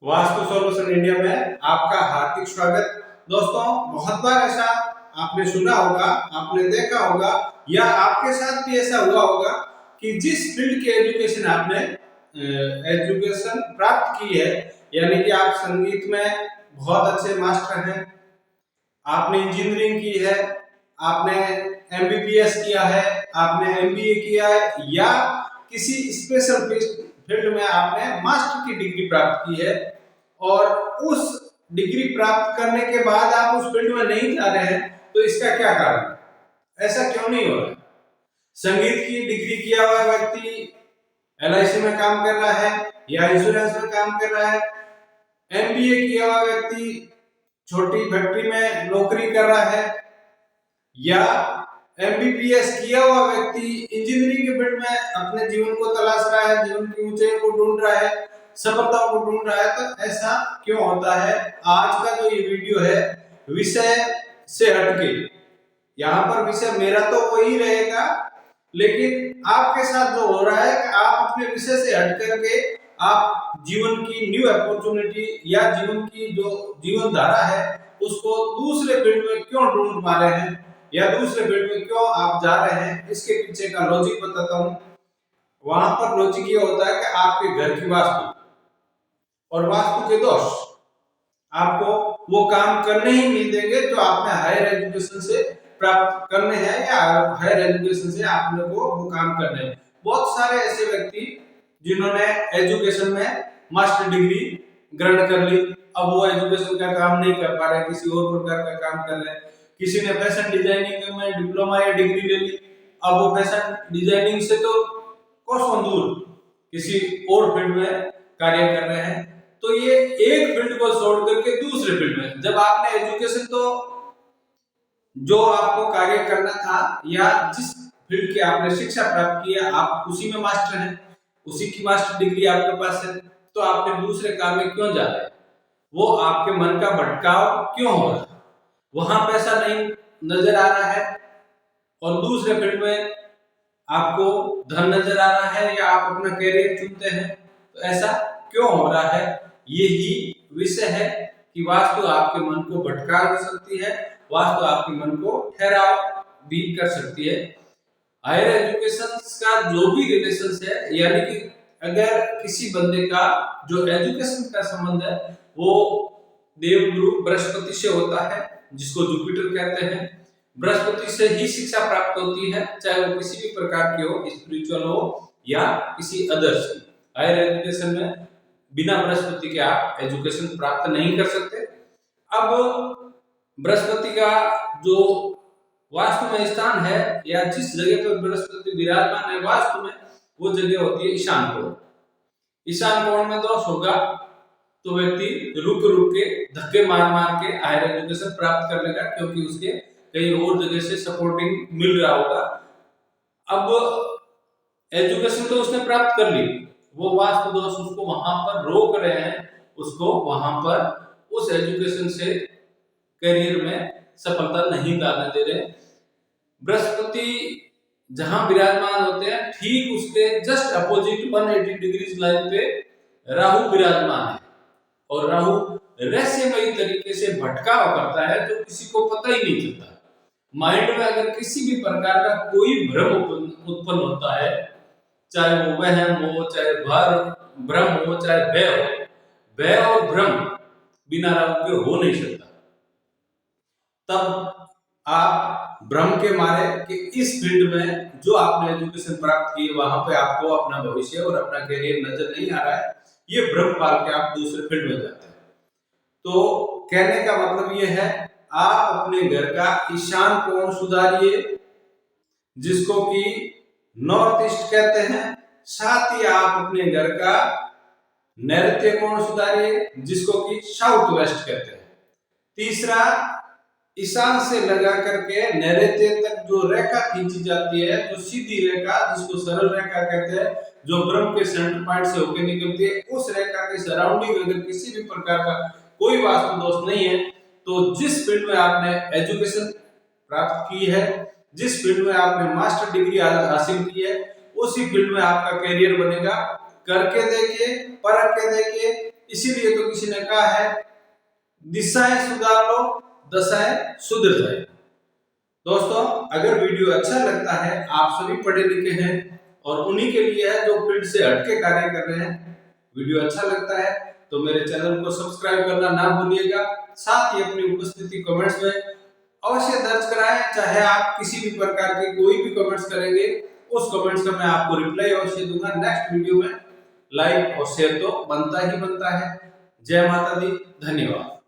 Vastu solution India में आपका हार्दिक स्वागत। दोस्तों, बहुत बार ऐसा आपने सुना होगा, आपने देखा होगा या आपके साथ भी ऐसा हुआ होगा कि जिस फील्ड की एजुकेशन प्राप्त की है, यानी कि आप संगीत में बहुत अच्छे मास्टर हैं, आपने इंजीनियरिंग की है, आपने एमबीबीएस किया है, आपने एमबीए किया है या किसी स्पेशल फील्ड में आपने मास्टर की डिग्री प्राप्त की है और उस डिग्री प्राप्त करने के बाद आप उस फील्ड में नहीं जा रहे हैं, तो इसका क्या कारण है? ऐसा क्यों नहीं हो रहा है? संगीत की डिग्री किया हुआ व्यक्ति एलआईसी में काम कर रहा है या इंश्योरेंस में काम कर रहा है, एमबीए किया हुआ व्यक्ति छोटी फैक्ट्री में नौकरी कर रहा है या एमबीबीएस किया हुआ व्यक्ति इंजीनियरिंग के फील्ड में अपने जीवन को तलाश रहा है, जीवन की ऊंचाई को ढूंढ रहा है, सफलता को ढूंढ रहा है। तो ऐसा क्यों होता है? आज का जो ये वीडियो है विषय से हटके, यहाँ पर विषय मेरा तो वही रहेगा, लेकिन आपके साथ जो हो रहा है कि आप अपने विषय से हट करके आप जीवन की न्यू अपॉर्चुनिटी या जीवन की जो जीवन धारा है उसको दूसरे फील्ड में क्यों ढूंढ पा रहे हैं या दूसरे फील्ड में क्यों आप जा रहे हैं, इसके पीछे का लॉजिक बताता हूं। वहां पर लॉजिक ये होता है कि आपके घर की वास्तु और वास्तु के दोष आपको वो काम करने ही नहीं देंगे जो आपने हायर एजुकेशन से प्राप्त करने हैं या हायर एजुकेशन से आपने वो काम करने हैं। बहुत सारे ऐसे व्यक्ति जिन्होंने एजुकेशन में मास्टर डिग्री ग्रहण कर ली, अब वो एजुकेशन का काम नहीं कर पा रहे, किसी और प्रकार का काम कर रहे हैं। किसी ने फैशन डिजाइनिंग में डिप्लोमा या डिग्री ले ली, अब वो फैशन डिजाइनिंग से तो कोसों दूर किसी और फील्ड में कार्य कर रहे हैं। तो ये एक फील्ड को छोड़ करके दूसरे फील्ड में, जब आपने एजुकेशन तो जो आपको कार्य करना था या जिस फील्ड की आपने शिक्षा प्राप्त की है आप उसी में मास्टर हैं, उसी की मास्टर डिग्री आपके पास है, तो आपने दूसरे काम में क्यों जा रहे हैं? वो आपके मन का भटकाव क्यों हो रहा है? वहां पैसा नहीं नजर आ रहा है और दूसरे फील्ड में आपको धन नजर आ रहा है या आप अपना करियर चुनते हैं, तो ऐसा क्यों हो रहा है? यही विषय है कि वास्तु आपके मन को भटका भी सकती है, वास्तु आपके मन को ठहराव भी कर सकती है। हायर एजुकेशन का जो भी रिलेशन है, यानी कि अगर किसी बंदे का जो एजुकेशन का संबंध है वो देवगुरु बृहस्पति से होता है, जिसको जुपिटर कहते हैं, बृहस्पति से ही शिक्षा प्राप्त होती है, चाहे वो किसी भी प्रकार की हो, स्पिरिचुअल हो या किसी अदर्स की। हायर एजुकेशन में बिना बृहस्पति के आप एजुकेशन प्राप्त नहीं कर सकते। अब बृहस्पति का जो वास्तु में स्थान है या जिस जगह पर बृहस्पति विराजमान है वास्तु में, वो जगह होती है ईशान कोण। ईशान कोण में दोष होगा तो व्यक्ति रुक के धक्के मार के हायर एजुकेशन प्राप्त कर लेगा, क्योंकि उसके कहीं और जगह से सपोर्टिंग मिल रहा होगा। अब एजुकेशन तो उसने प्राप्त कर ली, वो वास्तु दोष उसको वहां पर रोक रहे हैं, उसको वहां पर उस एजुकेशन से करियर में सफलता नहीं लाने दे रहे। बृहस्पति जहां विराजमान होते हैं ठीक उसके जस्ट अपोजिट 180 डिग्री लाइन पे राहु विराजमान है, और राहु रहस्यमयी तरीके से भटकाव करता है जो किसी को पता ही नहीं चलता। माइंड में अगर किसी भी प्रकार का कोई भ्रम उत्पन्न होता है, चाहे वो वहम हो, चाहे भ्रम हो, चाहे भय हो, भय और भ्रम बिना राहु के हो नहीं सकता। तब आप भ्रम के मारे कि इस फील्ड में जो आपने एजुकेशन प्राप्त की वहां पे आपको अपना भविष्य और अपना करियर नजर नहीं आ रहा है, ये भ्रम पाल के आप दूसरे फील्ड में जाते हैं। तो कहने का मतलब ये है, आप अपने घर का ईशान कोण सुधारिए, जिसको कि नॉर्थ ईस्ट कहते हैं। साथ ही आप अपने घर का नैऋत्य कोण सुधारिए, जिसको कि साउथ वेस्ट कहते हैं। तीसरा, ईशान से लगा करके नैऋत्य तक जो रेखा खींची जाती है, जो सीधी रेखा जिसको सरल रेखा कहते हैं, जो ब्रह्म के सेंटर पॉइंट से होकर निकलती है, उस रेखा के सराउंडिंग अगर किसी भी प्रकार का कोई वास्तु दोष नहीं है, तो जिस फील्ड में आपने एजुकेशन प्राप्त की है, जिस फील्ड में आपने मास्टर डिग्री हासिल की है, उसी फील्ड में आपका करियर बनेगा। करके देखिए, परख के देखिए, इसीलिए तो किसी ने कहा है दिशाएं सुधार लो दशाएं सुधर जाए। दोस्तों अगर वीडियो अच्छा लगता है, आप सभी पढ़े लिखे हैं और उन्हीं के लिए है जो फील्ड से हटके कार्य कर रहे हैं, वीडियो अच्छा लगता है तो मेरे चैनल को सब्सक्राइब करना ना भूलिएगा। साथ ही अपनी उपस्थिति कमेंट्स में अवश्य दर्ज कराएं। चाहे आप किसी भी प्रकार के कोई भी कमेंट्स करेंगे, उस कमेंट्स का मैं आपको रिप्लाई अवश्य दूंगा नेक्स्ट वीडियो में। लाइक और शेयर तो बनता ही बनता है। जय माता दी, धन्यवाद।